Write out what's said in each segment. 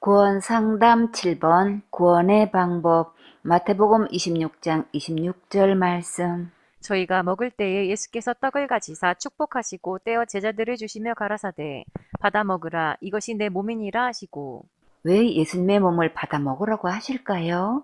구원 상담 7번 구원의 방법 마태복음 26장 26절 말씀. 저희가 먹을 때에 예수께서 떡을 가지사 축복하시고 떼어 제자들을 주시며 가라사대 받아 먹으라 이것이 내 몸이니라 하시고. 왜 예수님의 몸을 받아 먹으라고 하실까요?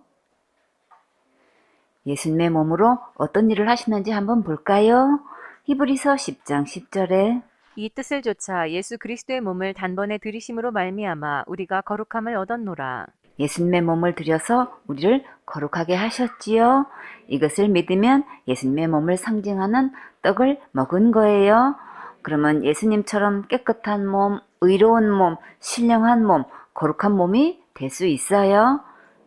예수님의 몸으로 어떤 일을 하시는지 한번 볼까요? 히브리서 10장 10절에 이 뜻을 조차 예수 그리스도의 몸을 단번에 들이심으로 말미암아 우리가 거룩함을 얻었노라. 예수님의 몸을 들여서 우리를 거룩하게 하셨지요. 이것을 믿으면 예수님의 몸을 상징하는 떡을 먹은 거예요. 그러면 예수님처럼 깨끗한 몸, 의로운 몸, 신령한 몸, 거룩한 몸이 될 수 있어요.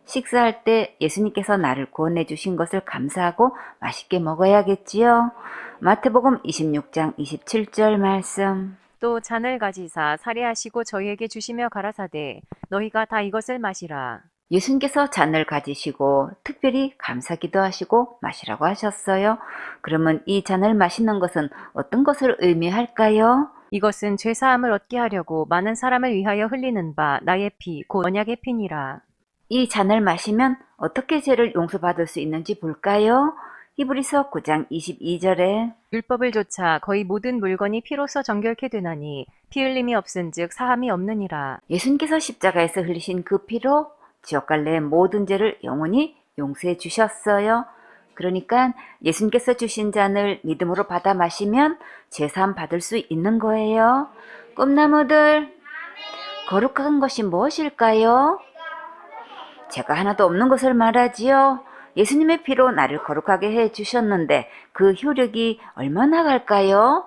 식사할 때 예수님께서 나를 구원해 주신 것을 감사하고 맛있게 먹어야겠지요. 마태복음 26장 27절 말씀. 또 잔을 가지사 살해하시고 저희에게 주시며 가라사대 너희가 다 이것을 마시라. 예수님께서 잔을 가지시고 특별히 감사 기도하시고 마시라고 하셨어요. 그러면 이 잔을 마시는 것은 어떤 것을 의미할까요? 이것은 죄사함을 얻게 하려고 많은 사람을 위하여 흘리는 바 나의 피 곧 언약의 피니라. 이 잔을 마시면 어떻게 죄를 용서받을 수 있는지 볼까요? 히브리서 9장 22절에 율법을 조차 거의 모든 물건이 피로써 정결케 되나니 피 흘림이 없은즉 사함이 없느니라. 예수님께서 십자가에서 흘리신 그 피로 지옥 갈래의 모든 죄를 영원히 용서해 주셨어요. 그러니까 예수님께서 주신 잔을 믿음으로 받아 마시면 제사함 받을 수 있는 거예요. 꿈나무들, 거룩한 것이 무엇일까요? 제가 하나도 없는 것을 말하지요. 예수님의 피로 나를 거룩하게 해 주셨는데 그 효력이 얼마나 갈까요?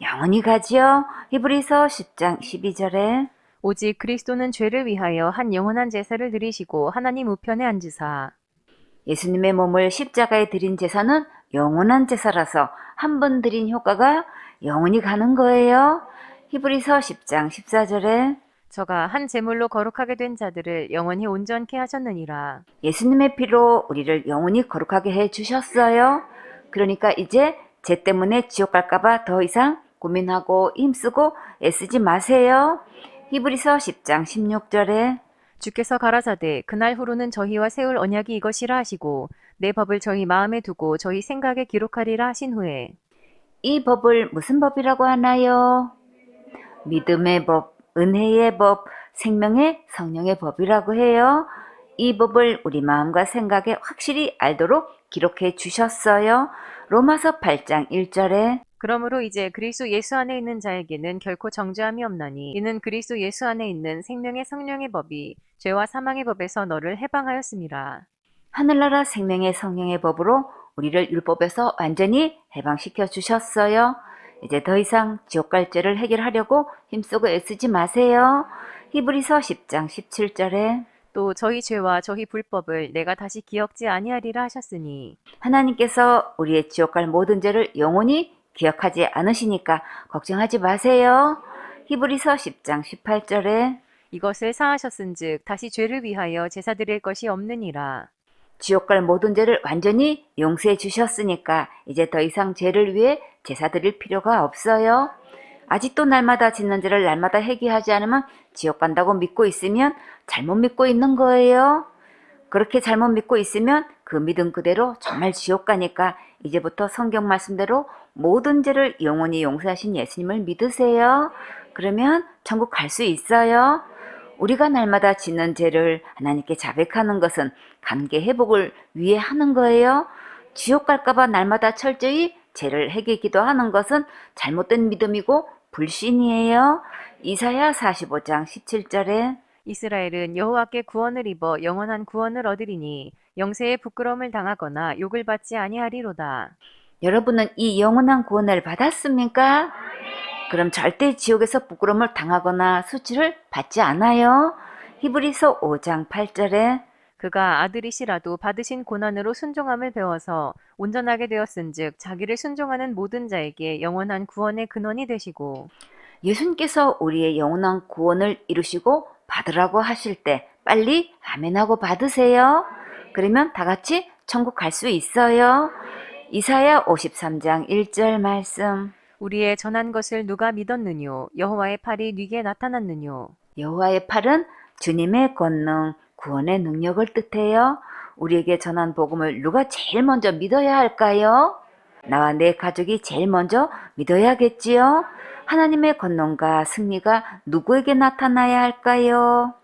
영원히 가지요. 히브리서 10장 12절에 오직 그리스도는 죄를 위하여 한 영원한 제사를 드리시고 하나님 우편에 앉으사. 예수님의 몸을 십자가에 드린 제사는 영원한 제사라서 한 번 드린 효과가 영원히 가는 거예요. 히브리서 10장 14절에 저가 한 제물로 거룩하게 된 자들을 영원히 온전케 하셨느니라. 예수님의 피로 우리를 영원히 거룩하게 해 주셨어요. 그러니까 이제 죄 때문에 지옥 갈까봐 더 이상 고민하고 힘쓰고 애쓰지 마세요. 히브리서 10장 16절에 주께서 가라사대 그날 후로는 저희와 세울 언약이 이것이라 하시고 내 법을 저희 마음에 두고 저희 생각에 기록하리라 하신 후에 이 법을 무슨 법이라고 하나요? 믿음의 법, 은혜의 법, 생명의 성령의 법이라고 해요. 이 법을 우리 마음과 생각에 확실히 알도록 기록해 주셨어요. 로마서 8장 1절에 그러므로 이제 그리스도 예수 안에 있는 자에게는 결코 정죄함이 없나니 이는 그리스도 예수 안에 있는 생명의 성령의 법이 죄와 사망의 법에서 너를 해방하였습니다. 하늘나라 생명의 성령의 법으로 우리를 율법에서 완전히 해방시켜 주셨어요. 이제 더 이상 지옥 갈 죄를 해결하려고 힘쓰고 애쓰지 마세요. 히브리서 10장 17절에 또 저희 죄와 저희 불법을 내가 다시 기억지 아니하리라 하셨으니 하나님께서 우리의 지옥 갈 모든 죄를 영원히 기억하지 않으시니까 걱정하지 마세요. 히브리서 10장 18절에 이것을 사하셨은즉 다시 죄를 위하여 제사 드릴 것이 없느니라. 지옥 갈 모든 죄를 완전히 용서해 주셨으니까 이제 더 이상 죄를 위해 제사 드릴 필요가 없어요. 아직도 날마다 짓는 죄를 날마다 회개하지 않으면 지옥 간다고 믿고 있으면 잘못 믿고 있는 거예요. 그렇게 잘못 믿고 있으면 그 믿음 그대로 정말 지옥 가니까 이제부터 성경 말씀대로 모든 죄를 영원히 용서하신 예수님을 믿으세요. 그러면 천국 갈 수 있어요. 우리가 날마다 짓는 죄를 하나님께 자백하는 것은 관계 회복을 위해 하는 거예요. 지옥 갈까봐 날마다 철저히 죄를 회개 기도하는 것은 잘못된 믿음이고 불신이에요. 이사야 45장 17절에 이스라엘은 여호와께 구원을 입어 영원한 구원을 얻으리니 영세의 부끄러움을 당하거나 욕을 받지 아니하리로다. 여러분은 이 영원한 구원을 받았습니까? 그럼 절대 지옥에서 부끄러움을 당하거나 수치를 받지 않아요. 히브리서 5장 8절에 그가 아들이시라도 받으신 고난으로 순종함을 배워서 온전하게 되었은즉 자기를 순종하는 모든 자에게 영원한 구원의 근원이 되시고 예수님께서 우리의 영원한 구원을 이루시고 받으라고 하실 때 빨리 아멘하고 받으세요. 그러면 다 같이 천국 갈 수 있어요. 이사야 53장 1절 말씀. 우리의 전한 것을 누가 믿었느뇨 여호와의 팔이 네게 나타났느뇨. 여호와의 팔은 주님의 권능, 구원의 능력을 뜻해요. 우리에게 전한 복음을 누가 제일 먼저 믿어야 할까요? 나와 내 가족이 제일 먼저 믿어야겠지요? 하나님의 권능과 승리가 누구에게 나타나야 할까요?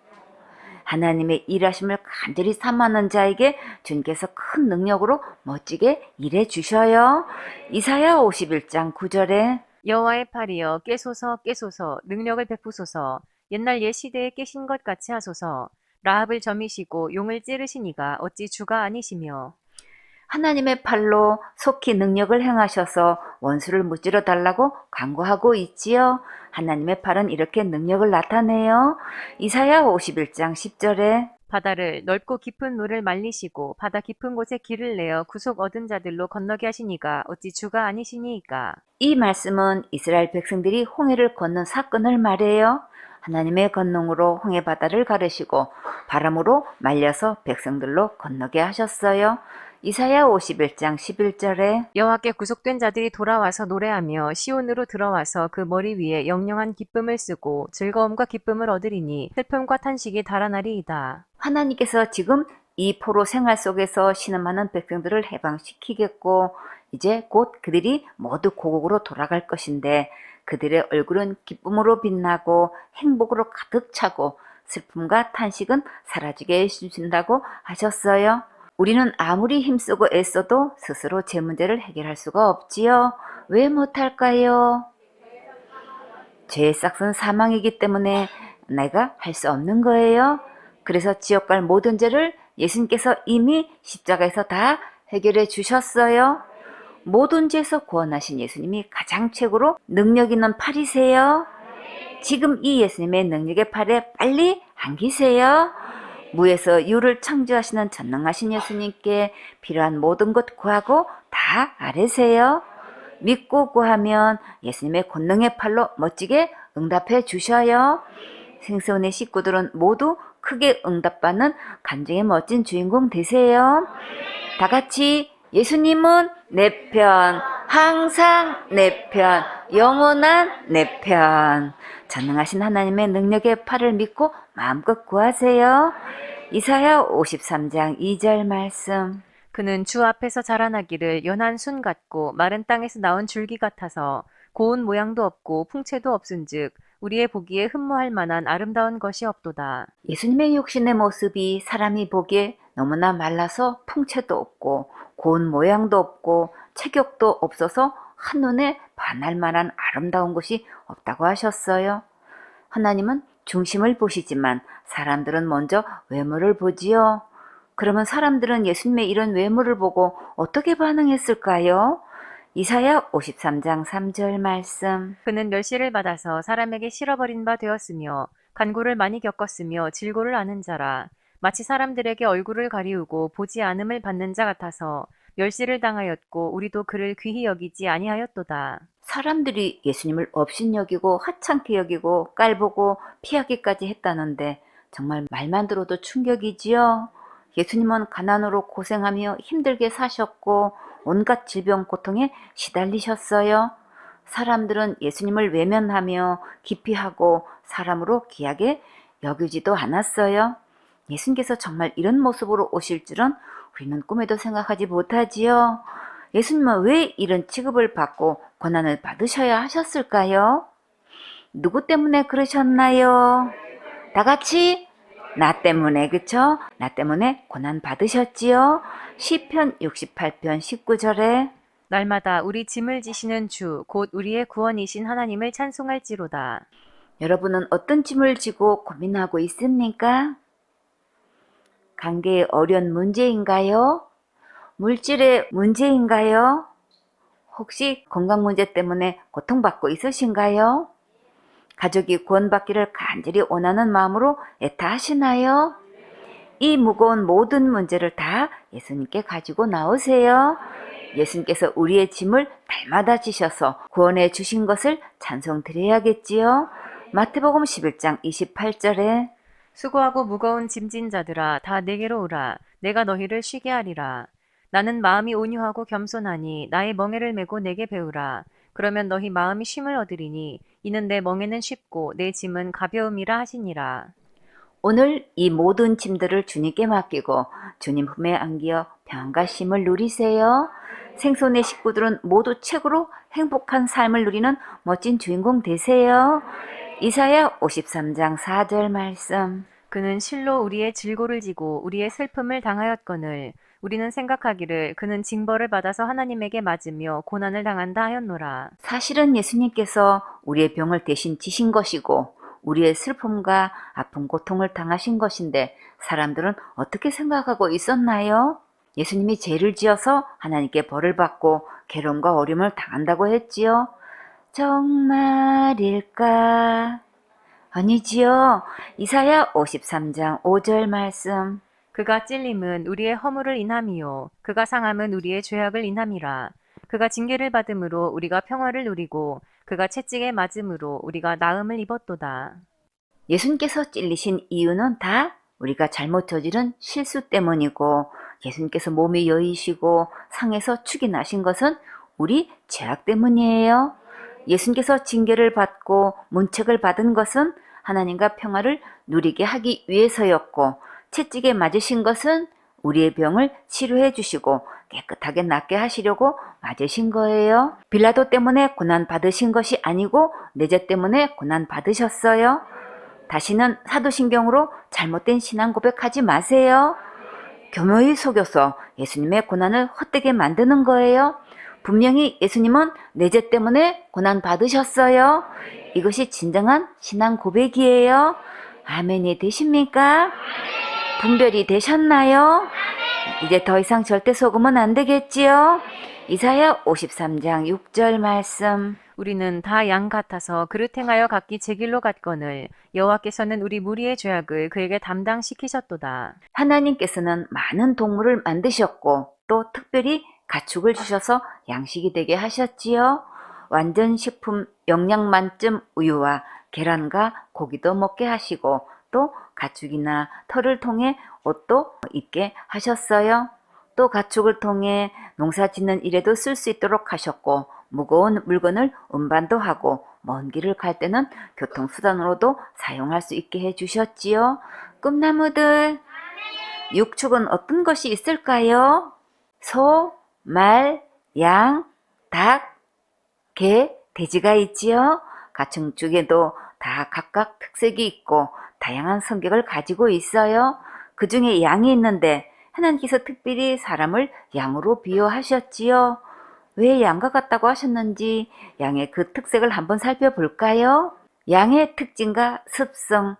하나님의 일하심을 간절히 삼하는 자에게 주님께서 큰 능력으로 멋지게 일해 주셔요. 이사야 51장 9절에 여호와의 팔이여 깨소서 깨소서 능력을 베푸소서 옛날 옛 시대에 깨신 것 같이 하소서 라합을 점이시고 용을 찌르시니가 어찌 주가 아니시며 하나님의 팔로 속히 능력을 행하셔서 원수를 무찌러 달라고 간구하고 있지요. 하나님의 팔은 이렇게 능력을 나타내요. 이사야 51장 10절에 바다를 넓고 깊은 물을 말리시고 바다 깊은 곳에 길을 내어 구속 얻은 자들로 건너게 하시니가 어찌 주가 아니시니이까. 이 말씀은 이스라엘 백성들이 홍해를 건넌 사건을 말해요. 하나님의 권능으로 홍해 바다를 가르시고 바람으로 말려서 백성들로 건너게 하셨어요. 이사야 51장 11절에 여호와께 구속된 자들이 돌아와서 노래하며 시온으로 들어와서 그 머리 위에 영영한 기쁨을 쓰고 즐거움과 기쁨을 얻으리니 슬픔과 탄식이 달아나리이다. 하나님께서 지금 이 포로 생활 속에서 신음하는 백성들을 해방시키겠고 이제 곧 그들이 모두 고국으로 돌아갈 것인데 그들의 얼굴은 기쁨으로 빛나고 행복으로 가득 차고 슬픔과 탄식은 사라지게 해주신다고 하셨어요. 우리는 아무리 힘쓰고 애써도 스스로 제 문제를 해결할 수가 없지요. 왜 못할까요? 죄의 싹은 사망이기 때문에 내가 할 수 없는 거예요. 그래서 지옥 갈 모든 죄를 예수님께서 이미 십자가에서 다 해결해 주셨어요. 모든 죄에서 구원하신 예수님이 가장 최고로 능력 있는 팔이세요. 지금 이 예수님의 능력의 팔에 빨리 안기세요. 무에서 유를 창조하시는 전능하신 예수님께 필요한 모든 것 구하고 다 아뢰세요. 믿고 구하면 예수님의 권능의 팔로 멋지게 응답해 주셔요. 생수원의 식구들은 모두 크게 응답받는 간증의 멋진 주인공 되세요. 다 같이 예수님은 내 편, 항상 내 편, 영원한 내 편. 전능하신 하나님의 능력의 팔을 믿고 마음껏 구하세요. 이사야 53장 2절 말씀. 그는 주 앞에서 자라나기를 연한 순 같고 마른 땅에서 나온 줄기 같아서 고운 모양도 없고 풍채도 없은즉 우리의 보기에 흠모할 만한 아름다운 것이 없도다. 예수님의 육신의 모습이 사람이 보기에 너무나 말라서 풍채도 없고 고운 모양도 없고 체격도 없어서 한눈에 반할 만한 아름다운 것이 없다고 하셨어요. 하나님은 중심을 보시지만 사람들은 먼저 외모를 보지요. 그러면 사람들은 예수님의 이런 외모를 보고 어떻게 반응했을까요? 이사야 53장 3절 말씀. 그는 멸시를 받아서 사람에게 실어버린 바 되었으며 간고를 많이 겪었으며 질고를 아는 자라. 마치 사람들에게 얼굴을 가리우고 보지 않음을 받는 자 같아서 멸시를 당하였고 우리도 그를 귀히 여기지 아니하였도다. 사람들이 예수님을 업신여기고 하찮게 여기고 깔보고 피하기까지 했다는데 정말 말만 들어도 충격이지요. 예수님은 가난으로 고생하며 힘들게 사셨고 온갖 질병 고통에 시달리셨어요. 사람들은 예수님을 외면하며 기피하고 사람으로 귀하게 여기지도 않았어요. 예수님께서 정말 이런 모습으로 오실 줄은 우리는 꿈에도 생각하지 못하지요. 예수님은 왜 이런 취급을 받고 고난을 받으셔야 하셨을까요? 누구 때문에 그러셨나요? 다 같이 나 때문에, 그쵸? 나 때문에 고난 받으셨지요? 시편 68편 19절에 날마다 우리 짐을 지시는 주, 곧 우리의 구원이신 하나님을 찬송할지로다. 여러분은 어떤 짐을 지고 고민하고 있습니까? 관계의 어려운 문제인가요? 물질의 문제인가요? 혹시 건강 문제 때문에 고통받고 있으신가요? 가족이 구원받기를 간절히 원하는 마음으로 애타하시나요? 이 무거운 모든 문제를 다 예수님께 가지고 나오세요. 예수님께서 우리의 짐을 날마다 지셔서 구원해 주신 것을 찬송드려야겠지요. 마태복음 11장 28절에 수고하고 무거운 짐진 자들아 다 내게로 오라. 내가 너희를 쉬게 하리라. 나는 마음이 온유하고 겸손하니 나의 멍에를 메고 내게 배우라. 그러면 너희 마음이 쉼을 얻으리니 이는 내 멍에는 쉽고 내 짐은 가벼움이라 하시니라. 오늘 이 모든 짐들을 주님께 맡기고 주님 품에 안기어 평안과 쉼을 누리세요. 생손의 식구들은 모두 최고로 행복한 삶을 누리는 멋진 주인공 되세요. 이사야 53장 4절 말씀. 그는 실로 우리의 질고를 지고 우리의 슬픔을 당하였거늘 우리는 생각하기를 그는 징벌을 받아서 하나님에게 맞으며 고난을 당한다 하였노라. 사실은 예수님께서 우리의 병을 대신 지신 것이고 우리의 슬픔과 아픈 고통을 당하신 것인데 사람들은 어떻게 생각하고 있었나요? 예수님이 죄를 지어서 하나님께 벌을 받고 괴로움과 어려움을 당한다고 했지요. 정말일까? 아니지요. 이사야 53장 5절 말씀. 그가 찔림은 우리의 허물을 인함이요 그가 상함은 우리의 죄악을 인함이라. 그가 징계를 받음으로 우리가 평화를 누리고 그가 채찍에 맞음으로 우리가 나음을 입었도다. 예수님께서 찔리신 이유는 다 우리가 잘못 저지른 실수 때문이고 예수님께서 몸이 여이시고 상해서 축이 나신 것은 우리 죄악 때문이에요. 예수님께서 징계를 받고 문책을 받은 것은 하나님과 평화를 누리게 하기 위해서였고 채찍에 맞으신 것은 우리의 병을 치료해 주시고 깨끗하게 낫게 하시려고 맞으신 거예요. 빌라도 때문에 고난 받으신 것이 아니고 내 죄 때문에 고난 받으셨어요. 다시는 사도신경으로 잘못된 신앙 고백하지 마세요. 교묘히 속여서 예수님의 고난을 헛되게 만드는 거예요. 분명히 예수님은 내 죄 때문에 고난 받으셨어요. 이것이 진정한 신앙 고백이에요. 아멘이 되십니까? 분별이 되셨나요? 이제 더 이상 절대 속으면 안 되겠지요? 이사야 53장 6절 말씀. 우리는 다 양 같아서 그릇 행하여 각기 제 길로 갔거늘 여호와께서는 우리 무리의 죄악을 그에게 담당시키셨도다. 하나님께서는 많은 동물을 만드셨고 또 특별히 가축을 주셔서 양식이 되게 하셨지요. 완전 식품 영양 만점 우유와 계란과 고기도 먹게 하시고 또 가축이나 털을 통해 옷도 입게 하셨어요. 또 가축을 통해 농사 짓는 일에도 쓸 수 있도록 하셨고 무거운 물건을 운반도 하고 먼 길을 갈 때는 교통수단으로도 사용할 수 있게 해주셨지요. 꿈나무들, 육축은 어떤 것이 있을까요? 소, 말, 양, 닭, 개, 돼지가 있지요. 가축 중에도 다 각각 특색이 있고 다양한 성격을 가지고 있어요. 그 중에 양이 있는데 하나님께서 특별히 사람을 양으로 비유하셨지요. 왜 양과 같다고 하셨는지 양의 그 특색을 한번 살펴볼까요? 양의 특징과 습성.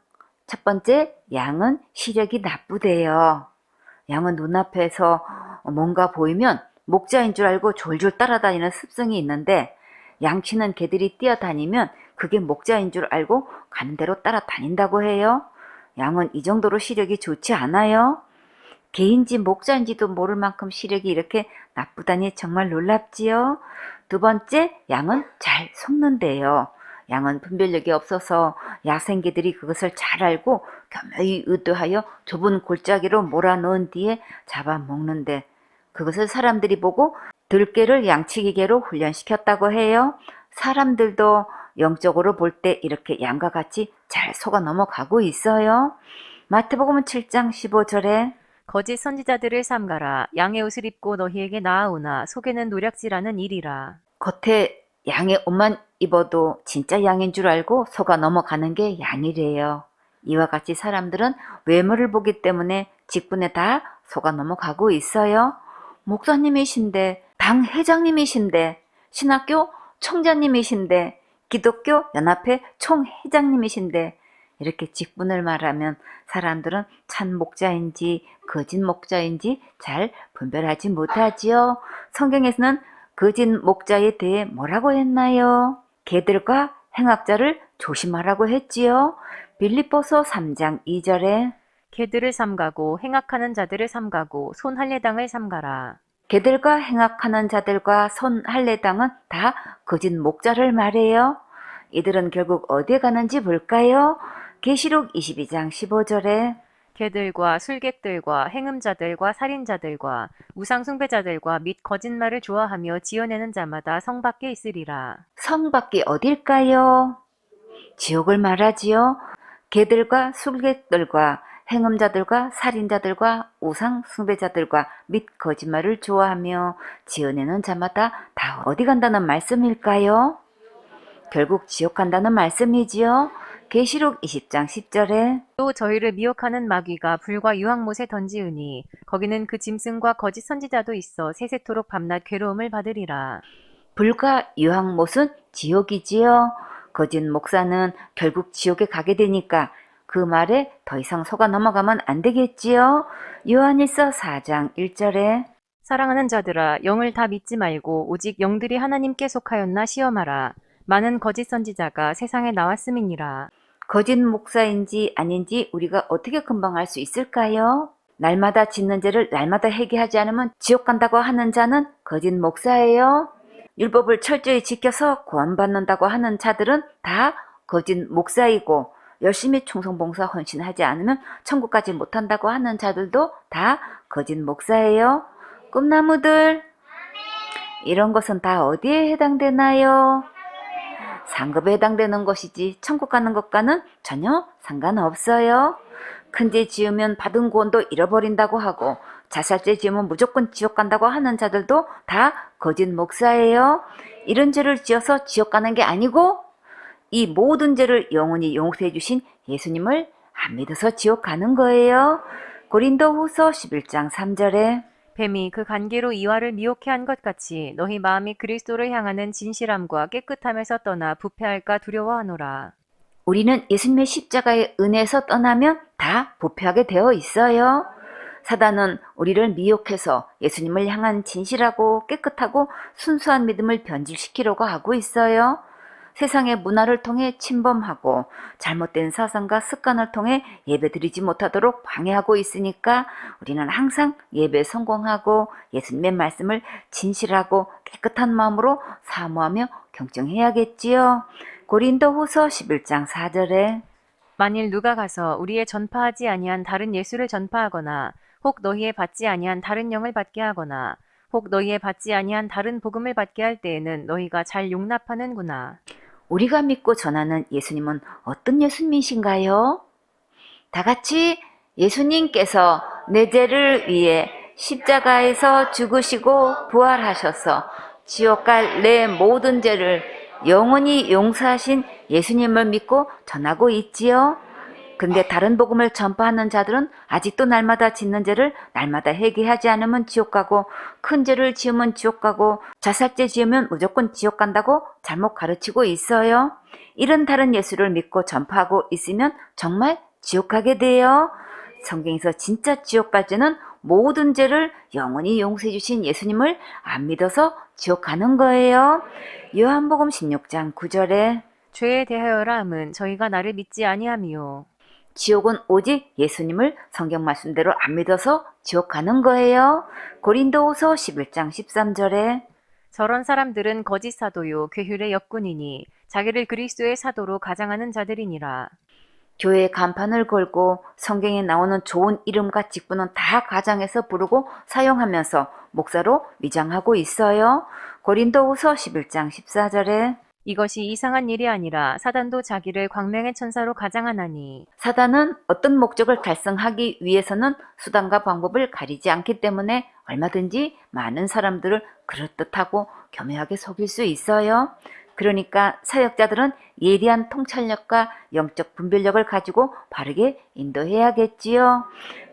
첫 번째, 양은 시력이 나쁘대요. 양은 눈앞에서 뭔가 보이면 목자인 줄 알고 졸졸 따라다니는 습성이 있는데 양치는 개들이 뛰어다니면 그게 목자인 줄 알고 가는 대로 따라다닌다고 해요. 양은 이 정도로 시력이 좋지 않아요. 개인지 목자인지도 모를 만큼 시력이 이렇게 나쁘다니 정말 놀랍지요. 두 번째, 양은 잘 속는데요. 양은 분별력이 없어서 야생개들이 그것을 잘 알고 교묘히 의도하여 좁은 골짜기로 몰아넣은 뒤에 잡아먹는데 그것을 사람들이 보고 들개를 양치기계로 훈련시켰다고 해요. 사람들도 영적으로 볼 때 이렇게 양과 같이 잘 속아 넘어가고 있어요. 마태복음 7장 15절에 거짓 선지자들을 삼가라. 양의 옷을 입고 너희에게 나아오나 속에는 노략질하는 일이라. 겉에 양의 옷만 입어도 진짜 양인 줄 알고 속아 넘어가는 게 양이래요. 이와 같이 사람들은 외모를 보기 때문에 직분에 다 속아 넘어가고 있어요. 목사님이신데, 당 회장님이신데, 신학교 총장님이신데, 기독교 연합회 총회장님이신데 이렇게 직분을 말하면 사람들은 참 목자인지 거짓 목자인지 잘 분별하지 못하지요. 성경에서는 거짓 목자에 대해 뭐라고 했나요? 개들과 행악자를 조심하라고 했지요. 빌립보서 3장 2절에 개들을 삼가고 행악하는 자들을 삼가고 손 할례당을 삼가라. 개들과 행악하는 자들과 손 할례당은 다 거짓 목자를 말해요. 이들은 결국 어디에 가는지 볼까요? 계시록 22장 15절에 개들과 술객들과 행음자들과 살인자들과 우상숭배자들과 및 거짓말을 좋아하며 지어내는 자마다 성 밖에 있으리라. 성 밖이 어딜까요? 지옥을 말하지요. 개들과 술객들과 행음자들과 살인자들과 우상 숭배자들과 및 거짓말을 좋아하며 지어내는 자마다 다 어디 간다는 말씀일까요? 결국 지옥 간다는 말씀이지요. 계시록 20장 10절에 또 저희를 미혹하는 마귀가 불과 유황못에 던지으니 거기는 그 짐승과 거짓 선지자도 있어 세세토록 밤낮 괴로움을 받으리라. 불과 유황못은 지옥이지요. 거짓 목사는 결국 지옥에 가게 되니까 그 말에 더 이상 속아 넘어가면 안 되겠지요. 요한일서 4장 1절에 사랑하는 자들아, 영을 다 믿지 말고 오직 영들이 하나님께 속하였나 시험하라. 많은 거짓 선지자가 세상에 나왔음이니라. 거짓 목사인지 아닌지 우리가 어떻게 금방 알 수 있을까요? 날마다 짓는 죄를 날마다 회개하지 않으면 지옥 간다고 하는 자는 거짓 목사예요. 율법을 철저히 지켜서 구원받는다고 하는 자들은 다 거짓 목사이고, 열심히 충성봉사 헌신하지 않으면 천국까지 못한다고 하는 자들도 다 거짓 목사예요. 꿈나무들, 이런 것은 다 어디에 해당되나요? 상급에 해당되는 것이지 천국 가는 것과는 전혀 상관없어요. 큰 죄 지으면 받은 구원도 잃어버린다고 하고, 자살죄 지으면 무조건 지옥 간다고 하는 자들도 다 거짓 목사예요. 이런 죄를 지어서 지옥 가는 게 아니고, 이 모든 죄를 영원히 용서해 주신 예수님을 안 믿어서 지옥 가는 거예요. 고린도후서 11장 3절에 뱀이 그 관계로 이와를 미혹해 한 것 같이 너희 마음이 그리스도를 향하는 진실함과 깨끗함에서 떠나 부패할까 두려워하노라. 우리는 예수님의 십자가의 은혜에서 떠나면 다 부패하게 되어 있어요. 사단은 우리를 미혹해서 예수님을 향한 진실하고 깨끗하고 순수한 믿음을 변질시키려고 하고 있어요. 세상의 문화를 통해 침범하고 잘못된 사상과 습관을 통해 예배드리지 못하도록 방해하고 있으니까 우리는 항상 예배에 성공하고 예수님의 말씀을 진실하고 깨끗한 마음으로 사모하며 경청해야겠지요. 고린도후서 11장 4절에 만일 누가 가서 우리의 전파하지 아니한 다른 예수를 전파하거나 혹 너희의 받지 아니한 다른 영을 받게 하거나 혹 너희의 받지 아니한 다른 복음을 받게 할 때에는 너희가 잘 용납하는구나. 우리가 믿고 전하는 예수님은 어떤 예수님이신가요? 다 같이 예수님께서 내 죄를 위해 십자가에서 죽으시고 부활하셔서 지옥 갈 내 모든 죄를 영원히 용서하신 예수님을 믿고 전하고 있지요. 근데 다른 복음을 전파하는 자들은 아직도 날마다 짓는 죄를 날마다 회개하지 않으면 지옥 가고, 큰 죄를 지으면 지옥 가고, 자살죄 지으면 무조건 지옥 간다고 잘못 가르치고 있어요. 이런 다른 예수를 믿고 전파하고 있으면 정말 지옥 가게 돼요. 성경에서 진짜 지옥 갈 죄는 모든 죄를 영원히 용서해 주신 예수님을 안 믿어서 지옥 가는 거예요. 요한복음 16장 9절에 죄에 대하여라 함은 저희가 나를 믿지 아니함이요. 지옥은 오직 예수님을 성경 말씀대로 안 믿어서 지옥 가는 거예요. 고린도후서 11장 13절에 저런 사람들은 거짓 사도요 괴휼의 역군이니 자기를 그리스도의 사도로 가장하는 자들이니라. 교회에 간판을 걸고 성경에 나오는 좋은 이름과 직분은 다 가장해서 부르고 사용하면서 목사로 위장하고 있어요. 고린도후서 11장 14절에 이것이 이상한 일이 아니라 사단도 자기를 광명의 천사로 가장하나니. 사단은 어떤 목적을 달성하기 위해서는 수단과 방법을 가리지 않기 때문에 얼마든지 많은 사람들을 그럴듯하고 교묘하게 속일 수 있어요. 그러니까 사역자들은 예리한 통찰력과 영적 분별력을 가지고 바르게 인도해야겠지요.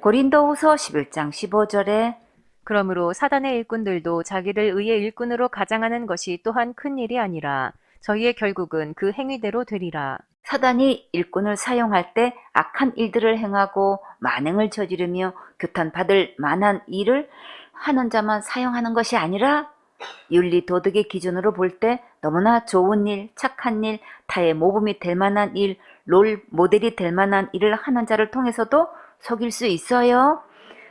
고린도후서 11장 15절에 그러므로 사단의 일꾼들도 자기를 의의 일꾼으로 가장하는 것이 또한 큰 일이 아니라 저희의 결국은 그 행위대로 되리라. 사단이 일꾼을 사용할 때 악한 일들을 행하고 만행을 저지르며 규탄받을 만한 일을 하는 자만 사용하는 것이 아니라 윤리 도덕의 기준으로 볼 때 너무나 좋은 일, 착한 일, 타의 모범이 될 만한 일, 롤 모델이 될 만한 일을 하는 자를 통해서도 속일 수 있어요.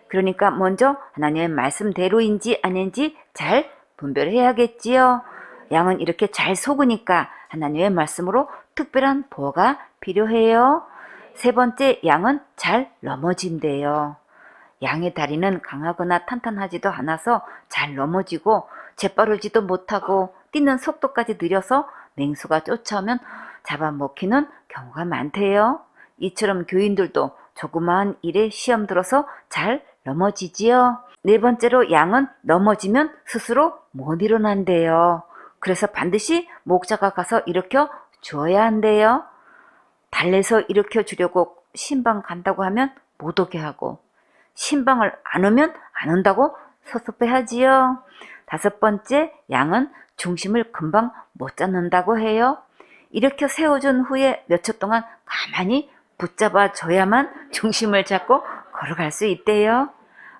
그러니까 먼저 하나님의 말씀대로인지 아닌지 잘 분별해야겠지요. 양은 이렇게 잘 속으니까 하나님의 말씀으로 특별한 보호가 필요해요. 세 번째, 양은 잘 넘어진대요. 양의 다리는 강하거나 탄탄하지도 않아서 잘 넘어지고 재빠르지도 못하고 뛰는 속도까지 느려서 맹수가 쫓아오면 잡아먹히는 경우가 많대요. 이처럼 교인들도 조그마한 일에 시험 들어서 잘 넘어지지요. 네 번째로 양은 넘어지면 스스로 못 일어난대요. 그래서 반드시 목자가 가서 일으켜 주어야 한대요. 달래서 일으켜 주려고 신방 간다고 하면 못 오게 하고, 신방을 안 오면 안 온다고 섭섭해하지요. 다섯 번째, 양은 중심을 금방 못 잡는다고 해요. 일으켜 세워준 후에 몇 초 동안 가만히 붙잡아 줘야만 중심을 잡고 걸어갈 수 있대요.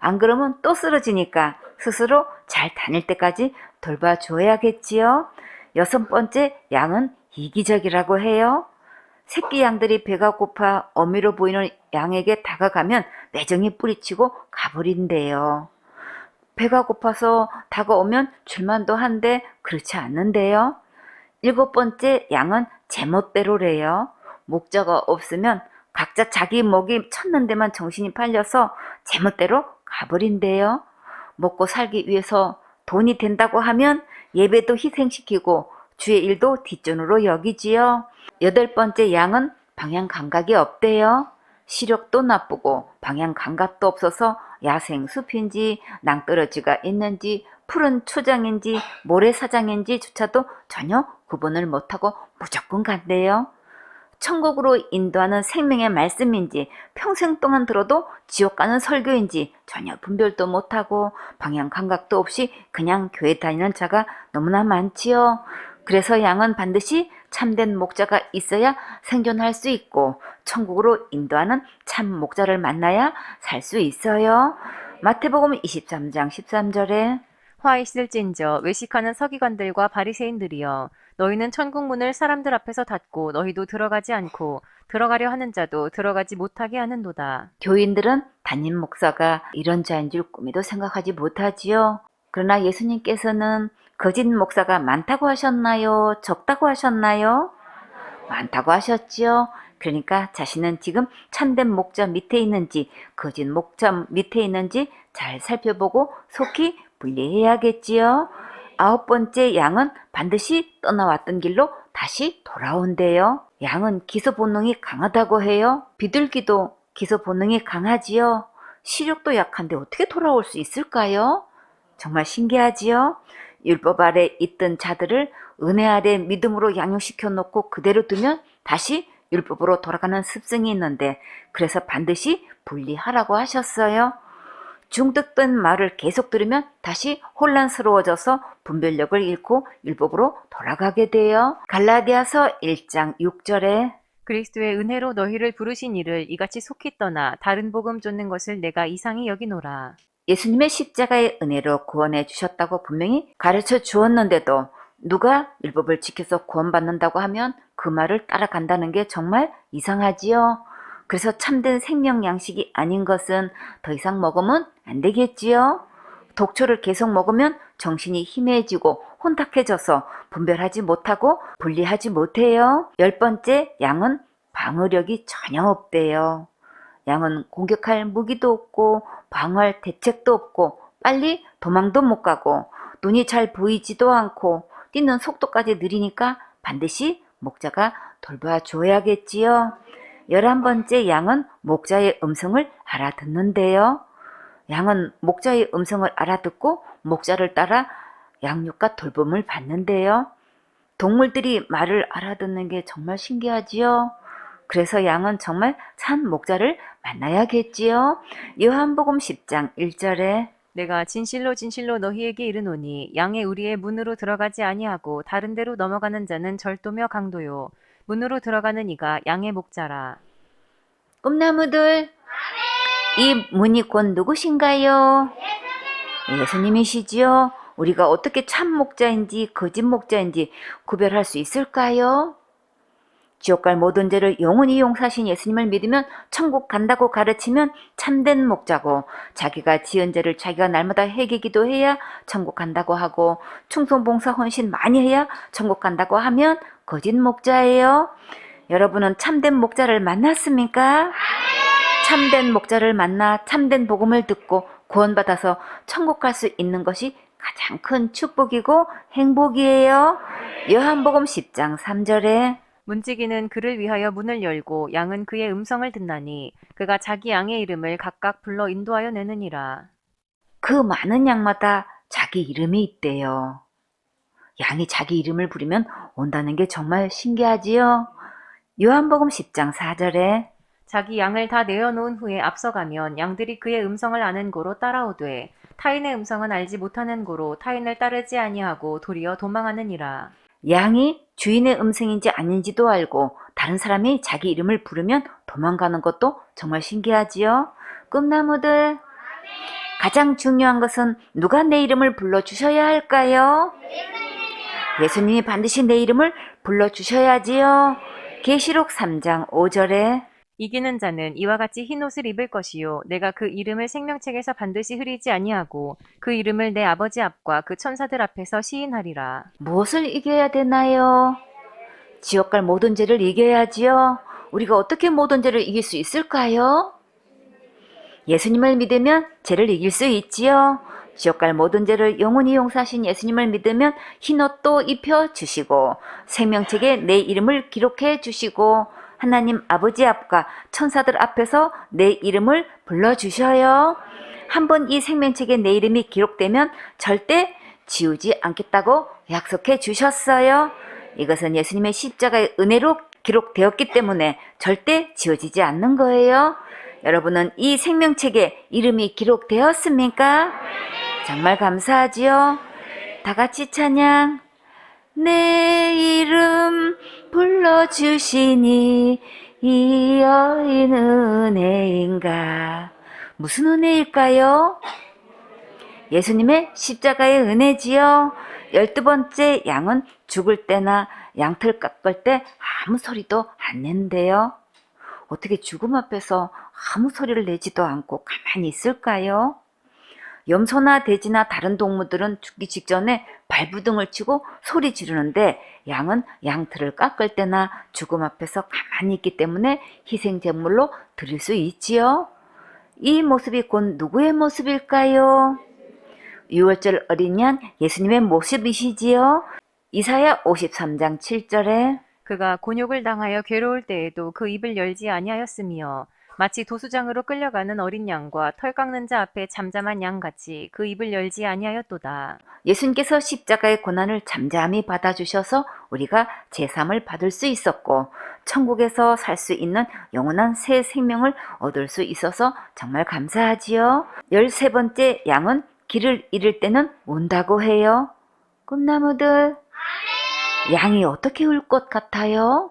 안 그러면 또 쓰러지니까 스스로 잘 다닐 때까지 돌봐줘야겠지요. 여섯 번째, 양은 이기적이라고 해요. 새끼 양들이 배가 고파 어미로 보이는 양에게 다가가면 매정히 뿌리치고 가버린대요. 배가 고파서 다가오면 줄만도 한데 그렇지 않는데요. 일곱 번째, 양은 제멋대로래요. 목자가 없으면 각자 자기 먹이 찾는 데만 정신이 팔려서 제멋대로 가버린대요. 먹고 살기 위해서 돈이 된다고 하면 예배도 희생시키고 주의 일도 뒷전으로 여기지요. 여덟 번째, 양은 방향 감각이 없대요. 시력도 나쁘고 방향 감각도 없어서 야생 숲인지 낭떠러지가 있는지 푸른 초장인지 모래사장인지 조차도 전혀 구분을 못하고 무조건 간대요. 천국으로 인도하는 생명의 말씀인지 평생 동안 들어도 지옥 가는 설교인지 전혀 분별도 못하고 방향 감각도 없이 그냥 교회 다니는 자가 너무나 많지요. 그래서 양은 반드시 참된 목자가 있어야 생존할 수 있고 천국으로 인도하는 참 목자를 만나야 살 수 있어요. 마태복음 23장 13절에 화 있을진저 외식하는 서기관들과 바리새인들이여 너희는 천국 문을 사람들 앞에서 닫고 너희도 들어가지 않고 들어가려 하는 자도 들어가지 못하게 하는도다. 교인들은 담임 목사가 이런 자인 줄 꿈에도 생각하지 못하지요. 그러나 예수님께서는 거짓 목사가 많다고 하셨나요? 적다고 하셨나요? 많다고 하셨지요. 그러니까 자신은 지금 참된 목자 밑에 있는지 거짓 목자 밑에 있는지 잘 살펴보고 속히 분리해야겠지요. 아홉 번째, 양은 반드시 떠나왔던 길로 다시 돌아온대요. 양은 기소 본능이 강하다고 해요. 비둘기도 기소 본능이 강하지요. 시력도 약한데 어떻게 돌아올 수 있을까요? 정말 신기하지요. 율법 아래 있던 자들을 은혜 아래 믿음으로 양육시켜 놓고 그대로 두면 다시 율법으로 돌아가는 습성이 있는데 그래서 반드시 분리하라고 하셨어요. 중독된 말을 계속 들으면 다시 혼란스러워져서 분별력을 잃고 율법으로 돌아가게 돼요. 갈라디아서 1장 6절에 그리스도의 은혜로 너희를 부르신 이를 이같이 속히 떠나 다른 복음 쫓는 것을 내가 이상히 여기노라. 예수님의 십자가의 은혜로 구원해 주셨다고 분명히 가르쳐 주었는데도 누가 율법을 지켜서 구원받는다고 하면 그 말을 따라간다는 게 정말 이상하지요. 그래서 참된 생명 양식이 아닌 것은 더 이상 먹으면 안 되겠지요. 독초를 계속 먹으면 정신이 희미해지고 혼탁해져서 분별하지 못하고 분리하지 못해요. 열 번째, 양은 방어력이 전혀 없대요. 양은 공격할 무기도 없고 방어할 대책도 없고 빨리 도망도 못 가고 눈이 잘 보이지도 않고 뛰는 속도까지 느리니까 반드시 목자가 돌봐줘야겠지요. 11번째, 양은 목자의 음성을 알아듣는데요. 양은 목자의 음성을 알아듣고 목자를 따라 양육과 돌봄을 받는데요. 동물들이 말을 알아듣는 게 정말 신기하지요. 그래서 양은 정말 산 목자를 만나야겠지요. 요한복음 10장 1절에 내가 진실로 진실로 너희에게 이르노니 양의 우리의 문으로 들어가지 아니하고 다른 데로 넘어가는 자는 절도며 강도요 문으로 들어가는 이가 양의 목자라. 꿈나무들, 이 문이 곧 누구신가요? 예수님이시지요. 우리가 어떻게 참 목자인지 거짓 목자인지 구별할 수 있을까요? 지옥 갈 모든 죄를 영원히 용서하신 예수님을 믿으면 천국 간다고 가르치면 참된 목자고, 자기가 지은 죄를 자기가 날마다 회개 기도해야 천국 간다고 하고 충성 봉사 헌신 많이 해야 천국 간다고 하면 거짓 목자예요. 여러분은 참된 목자를 만났습니까? 참된 목자를 만나 참된 복음을 듣고 구원받아서 천국 갈 수 있는 것이 가장 큰 축복이고 행복이에요. 요한복음 10장 3절에 문지기는 그를 위하여 문을 열고 양은 그의 음성을 듣나니 그가 자기 양의 이름을 각각 불러 인도하여 내느니라. 그 많은 양마다 자기 이름이 있대요. 양이 자기 이름을 부르면 온다는 게 정말 신기하지요? 요한복음 10장 4절에 자기 양을 다 내어놓은 후에 앞서가면 양들이 그의 음성을 아는 고로 따라오되 타인의 음성은 알지 못하는 고로 타인을 따르지 아니하고 도리어 도망하느니라. 양이 주인의 음성인지 아닌지도 알고 다른 사람이 자기 이름을 부르면 도망가는 것도 정말 신기하지요? 꿈나무들, 가장 중요한 것은 누가 내 이름을 불러주셔야 할까요? 예수님이 반드시 내 이름을 불러주셔야지요. 계시록 3장 5절에 이기는 자는 이와 같이 흰 옷을 입을 것이요 내가 그 이름을 생명책에서 반드시 흐리지 아니하고 그 이름을 내 아버지 앞과 그 천사들 앞에서 시인하리라. 무엇을 이겨야 되나요? 지옥 갈 모든 죄를 이겨야지요. 우리가 어떻게 모든 죄를 이길 수 있을까요? 예수님을 믿으면 죄를 이길 수 있지요. 지옥 갈 모든 죄를 영원히 용서하신 예수님을 믿으면 흰 옷도 입혀 주시고 생명책에 내 이름을 기록해 주시고 하나님 아버지 앞과 천사들 앞에서 내 이름을 불러주셔요. 한번 이 생명책에 내 이름이 기록되면 절대 지우지 않겠다고 약속해 주셨어요. 이것은 예수님의 십자가의 은혜로 기록되었기 때문에 절대 지워지지 않는 거예요. 여러분은 이 생명책에 이름이 기록되었습니까? 정말 감사하지요. 다 같이 찬양. 내 이름 불러주시니 이 여인 은혜인가. 무슨 은혜일까요? 예수님의 십자가의 은혜지요. 12번째 양은 죽을 때나 양털 깎을 때 아무 소리도 안 낸대요. 어떻게 죽음 앞에서 아무 소리를 내지도 않고 가만히 있을까요? 염소나 돼지나 다른 동물들은 죽기 직전에 발부둥을 치고 소리 지르는데 양은 양털을 깎을 때나 죽음 앞에서 가만히 있기 때문에 희생제물로 드릴 수 있지요. 이 모습이 곧 누구의 모습일까요? 6월절 어린 양 예수님의 모습이시지요. 이사야 53장 7절에 그가 곤욕을 당하여 괴로울 때에도 그 입을 열지 아니하였으며 마치 도수장으로 끌려가는 어린 양과 털 깎는 자 앞에 잠잠한 양같이 그 입을 열지 아니하였도다. 예수님께서 십자가의 고난을 잠잠히 받아주셔서 우리가 제삼을 받을 수 있었고 천국에서 살 수 있는 영원한 새 생명을 얻을 수 있어서 정말 감사하지요. 13번째 양은 길을 잃을 때는 운다고 해요. 꿈나무들, 양이 어떻게 울 것 같아요?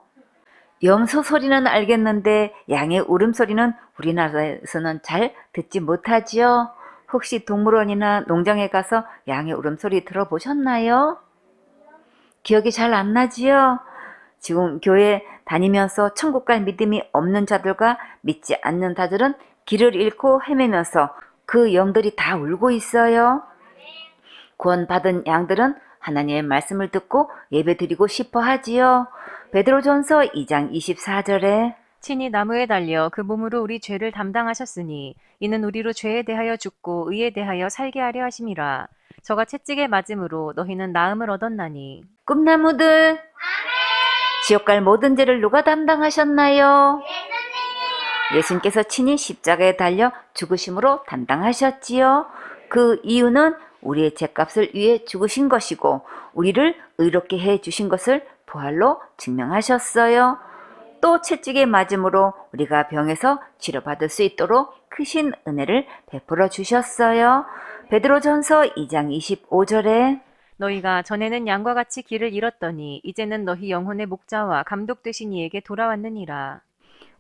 염소 소리는 알겠는데 양의 울음소리는 우리나라에서는 잘 듣지 못하지요. 혹시 동물원이나 농장에 가서 양의 울음소리 들어보셨나요? 기억이 잘 안 나지요? 지금 교회 다니면서 천국 갈 믿음이 없는 자들과 믿지 않는 자들은 길을 잃고 헤매면서 그 영들이 다 울고 있어요. 구원받은 양들은 하나님의 말씀을 듣고 예배드리고 싶어 하지요. 베드로전서 2장 24절에 친히 나무에 달려 그 몸으로 우리 죄를 담당하셨으니 이는 우리로 죄에 대하여 죽고 의에 대하여 살게 하려 하심이라. 저가 채찍에 맞음으로 너희는 나음을 얻었나니. 꿈나무들, 지옥 갈 모든 죄를 누가 담당하셨나요? 예수님께서 친히 십자가에 달려 죽으심으로 담당하셨지요. 그 이유는 우리의 죄값을 위해 죽으신 것이고 우리를 의롭게 해 주신 것을 부활로 증명하셨어요. 또 채찍에 맞음으로 우리가 병에서 치료받을 수 있도록 크신 은혜를 베풀어 주셨어요. 베드로전서 2장 25절에 너희가 전에는 양과 같이 길을 잃었더니 이제는 너희 영혼의 목자와 감독 되신 이에게 돌아왔느니라.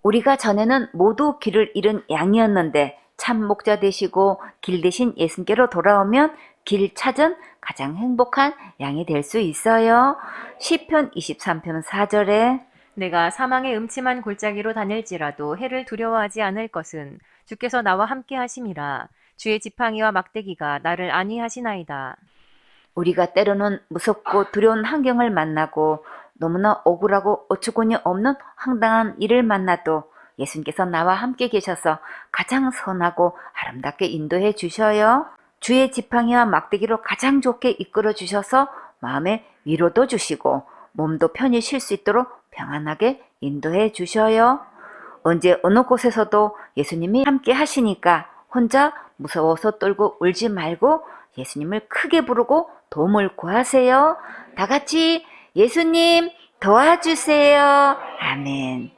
우리가 전에는 모두 길을 잃은 양이었는데 참 목자 되시고 길 대신 예수님께로 돌아오면 길 찾은 가장 행복한 양이 될 수 있어요. 시편 23편 4절에 내가 사망의 음침한 골짜기로 다닐지라도 해를 두려워하지 않을 것은 주께서 나와 함께 하심이라. 주의 지팡이와 막대기가 나를 안위하시나이다. 우리가 때로는 무섭고 두려운 환경을 만나고 너무나 억울하고 어처구니 없는 황당한 일을 만나도 예수님께서 나와 함께 계셔서 가장 선하고 아름답게 인도해 주셔요. 주의 지팡이와 막대기로 가장 좋게 이끌어 주셔서 마음에 위로도 주시고 몸도 편히 쉴 수 있도록 평안하게 인도해 주셔요. 언제 어느 곳에서도 예수님이 함께 하시니까 혼자 무서워서 떨고 울지 말고 예수님을 크게 부르고 도움을 구하세요. 다 같이 예수님 도와주세요. 아멘.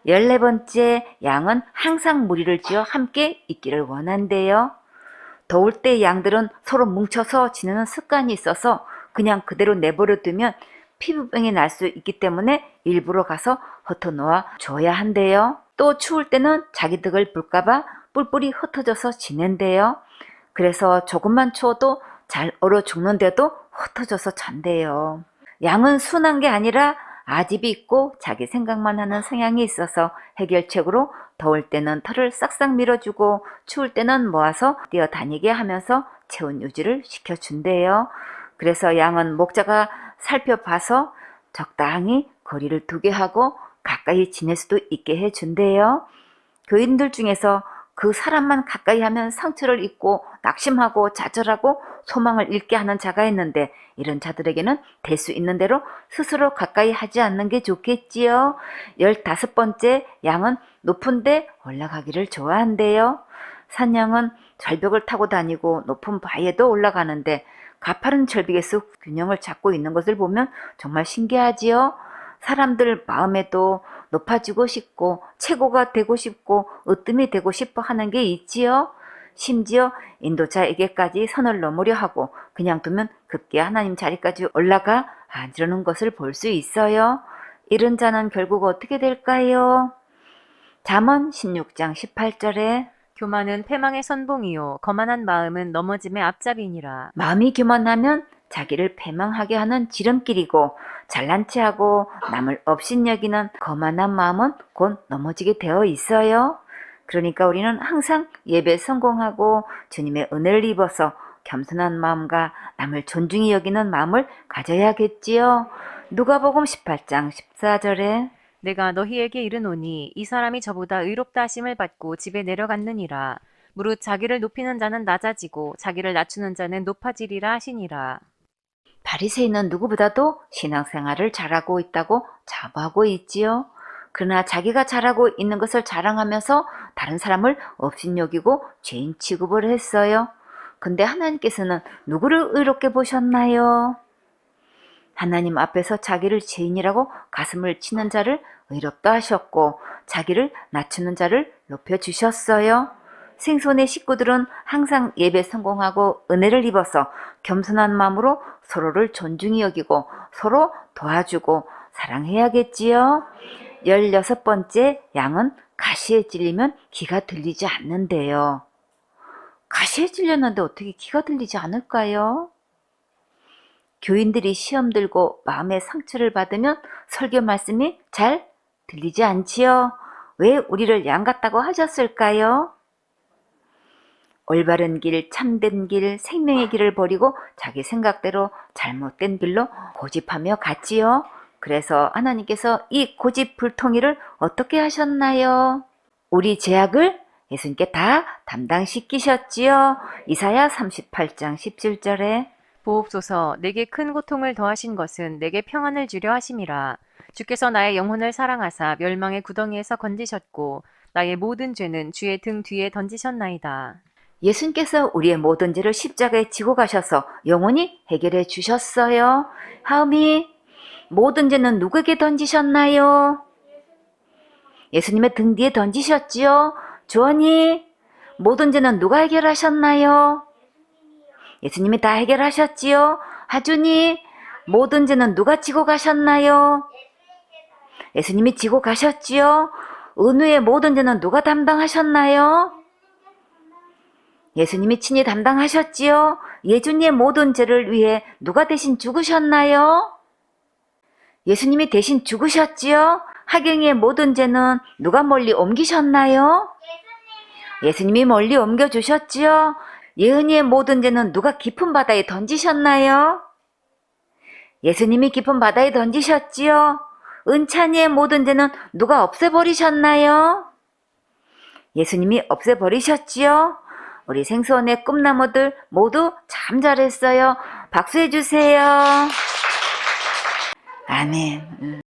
14번째, 양은 항상 무리를 지어 함께 있기를 원한대요. 더울 때 양들은 서로 뭉쳐서 지내는 습관이 있어서 그냥 그대로 내버려 두면 피부병이 날 수 있기 때문에 일부러 가서 흩어놓아 줘야 한대요. 또 추울 때는 자기 덕을 볼까봐 뿔뿔이 흩어져서 지낸대요. 그래서 조금만 추워도 잘 얼어 죽는데도 흩어져서 잔대요. 양은 순한 게 아니라 아집이 있고 자기 생각만 하는 성향이 있어서 해결책으로 더울 때는 털을 싹싹 밀어주고 추울 때는 모아서 뛰어다니게 하면서 체온 유지를 시켜준대요. 그래서 양은 목자가 살펴봐서 적당히 거리를 두게 하고 가까이 지낼 수도 있게 해준대요. 교인들 중에서 그 사람만 가까이 하면 상처를 입고 낙심하고 좌절하고 소망을 잃게 하는 자가 있는데 이런 자들에게는 될 수 있는 대로 스스로 가까이 하지 않는 게 좋겠지요. 15번째, 양은 높은 데 올라가기를 좋아한대요. 산양은 절벽을 타고 다니고 높은 바위에도 올라가는데 가파른 절벽에서 균형을 잡고 있는 것을 보면 정말 신기하지요. 사람들 마음에도 높아지고 싶고 최고가 되고 싶고 으뜸이 되고 싶어 하는 게 있지요. 심지어 인도자에게까지 선을 넘으려 하고 그냥 두면 급기야 하나님 자리까지 올라가 앉으려는 것을 볼 수 있어요. 이런 자는 결국 어떻게 될까요? 잠언 16장 18절에 교만은 패망의 선봉이요 거만한 마음은 넘어짐의 앞잡이니라. 마음이 교만하면 자기를 패망하게 하는 지름길이고 잘난 체하고 남을 업신여기는 거만한 마음은 곧 넘어지게 되어 있어요. 그러니까 우리는 항상 예배 성공하고 주님의 은혜를 입어서 겸손한 마음과 남을 존중히 여기는 마음을 가져야겠지요. 누가복음 18장 14절에 내가 너희에게 이르노니 이 사람이 저보다 의롭다 하심을 받고 집에 내려갔느니라. 무릇 자기를 높이는 자는 낮아지고 자기를 낮추는 자는 높아지리라 하시니라. 바리새인은 누구보다도 신앙생활을 잘하고 있다고 자부하고 있지요. 그러나 자기가 잘하고 있는 것을 자랑하면서 다른 사람을 업신여기고 죄인 취급을 했어요. 근데 하나님께서는 누구를 의롭게 보셨나요? 하나님 앞에서 자기를 죄인이라고 가슴을 치는 자를 의롭다 하셨고 자기를 낮추는 자를 높여주셨어요. 생손의 식구들은 항상 예배 성공하고 은혜를 입어서 겸손한 마음으로 서로를 존중히 여기고 서로 도와주고 사랑해야겠지요. 16번째, 양은 가시에 찔리면 기가 들리지 않는데요. 가시에 찔렸는데 어떻게 기가 들리지 않을까요? 교인들이 시험 들고 마음의 상처를 받으면 설교 말씀이 잘 들리지 않지요. 왜 우리를 양 같다고 하셨을까요? 올바른 길, 참된 길, 생명의 길을 버리고 자기 생각대로 잘못된 길로 고집하며 갔지요. 그래서 하나님께서 이 고집불통이를 어떻게 하셨나요? 우리 죄악을 예수님께 다 담당시키셨지요. 이사야 38장 17절에 보옵소서 내게 큰 고통을 더하신 것은 내게 평안을 주려 하심이라. 주께서 나의 영혼을 사랑하사 멸망의 구덩이에서 건지셨고 나의 모든 죄는 주의 등 뒤에 던지셨나이다. 예수님께서 우리의 모든 죄를 십자가에 지고 가셔서 영원히 해결해 주셨어요. 하음이 모든 죄는 누구에게 던지셨나요? 예수님의 등 뒤에 던지셨지요. 주원이 모든 죄는 누가 해결하셨나요? 예수님이 다 해결하셨지요. 하준이 모든 죄는 누가 지고 가셨나요? 예수님이 지고 가셨지요. 은우의 모든 죄는 누가 담당하셨나요? 예수님이 친히 담당하셨지요. 예준이의 모든 죄를 위해 누가 대신 죽으셨나요? 예수님이 대신 죽으셨지요. 하경이의 모든 죄는 누가 멀리 옮기셨나요? 예수님이 멀리 옮겨주셨지요. 예은이의 모든 죄는 누가 깊은 바다에 던지셨나요? 예수님이 깊은 바다에 던지셨지요. 은찬이의 모든 죄는 누가 없애버리셨나요? 예수님이 없애버리셨지요. 우리 생수원의 꿈나무들 모두 참 잘했어요. 박수해 주세요. 아멘.